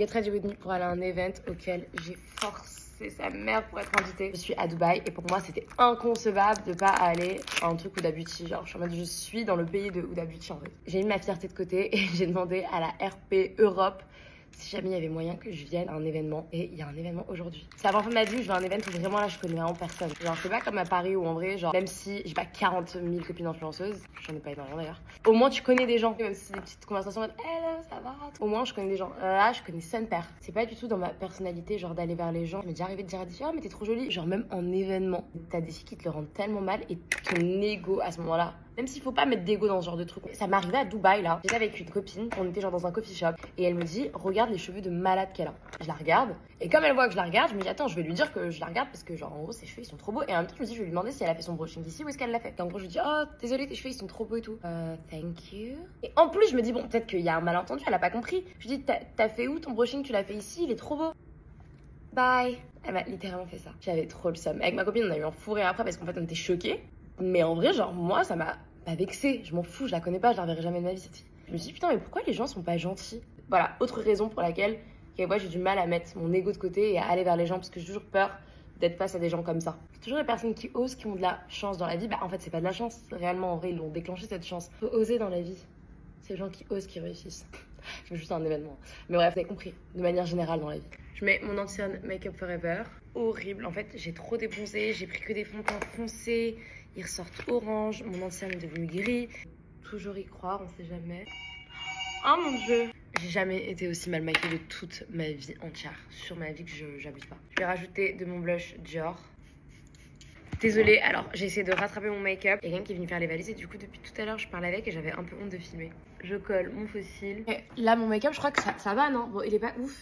Get ready with me pour aller à un event auquel j'ai forcé sa mère pour être invitée. Je suis à Dubaï et pour moi c'était inconcevable de pas aller à un truc Huda Beauty. Genre je suis en mode je suis dans le pays de Huda Beauty en fait. J'ai mis ma fierté de côté et j'ai demandé à la RP Europe si jamais il y avait moyen que je vienne à un événement. Et il y a un événement aujourd'hui. C'est la première fois de ma vie où je vais à un événement où vraiment là je connais vraiment personne. Genre c'est pas comme à Paris où en vrai genre même si j'ai pas 40 000 copines influenceuses, j'en ai pas énormément d'ailleurs, au moins tu connais des gens, même si c'est des petites conversations en mode hello ça va, au moins je connais des gens. Là je connais son père. C'est pas du tout dans ma personnalité genre d'aller vers les gens. Il m'est déjà arrivé de dire à des filles oh mais t'es trop jolie. Genre même en événement t'as des filles qui te le rendent tellement mal et ton ego à ce moment là, même s'il faut pas mettre d'ego dans ce genre de truc. Ça m'est arrivé à Dubaï là. J'étais avec une copine, on était genre dans un coffee shop et elle me dit regarde les cheveux de malade qu'elle a. Je la regarde et comme elle voit que je la regarde, je me dis attends je vais lui dire que je la regarde parce que genre en gros ses cheveux ils sont trop beaux et en même temps je me dis je vais lui demander si elle a fait son brushing ici ou est-ce qu'elle l'a fait. Et en gros je lui dis oh désolée tes cheveux ils sont trop beaux et tout. Thank you. Et en plus je me dis bon peut-être qu'il y a un malentendu, elle a pas compris. Je lui dis t'as fait où ton brushing, tu l'as fait ici, il est trop beau. Bye. Elle m'a littéralement fait ça. J'avais trop le seum. Avec ma copine on a eu un fou rire après parce qu'en fait on était choqués. Mais en vrai genre moi ça m'a pas vexée, je m'en fous, je la connais pas, je la reverrai jamais de ma vie cette fille. Je me suis dit putain mais pourquoi les gens sont pas gentils. Voilà, autre raison pour laquelle moi j'ai du mal à mettre mon ego de côté et à aller vers les gens parce que j'ai toujours peur d'être face à des gens comme ça. C'est toujours les personnes qui osent, qui ont de la chance dans la vie. Bah en fait c'est pas de la chance, réellement en vrai ils l'ont déclenché cette chance. Faut oser dans la vie. C'est les gens qui osent qui réussissent. C'est juste un événement. Mais bref, vous avez compris, de manière générale dans la vie. Je mets mon ancienne Make Up Forever. Horrible. En fait, j'ai trop débronzé. J'ai pris que des fonds de teint foncés. Ils ressortent orange. Mon ancienne est devenu gris. Toujours y croire, on sait jamais. Oh mon dieu. J'ai jamais été aussi mal maquillée de toute ma vie entière. Sur ma vie que j'abuse pas. Je vais rajouter de mon blush Dior. Désolée, alors j'ai essayé de rattraper mon make-up. Il y a quelqu'un qui est venu faire les valises et du coup depuis tout à l'heure je parle avec et j'avais un peu honte de filmer. Je colle mon faux cils. Et là mon make-up je crois que ça va non? Bon il est pas ouf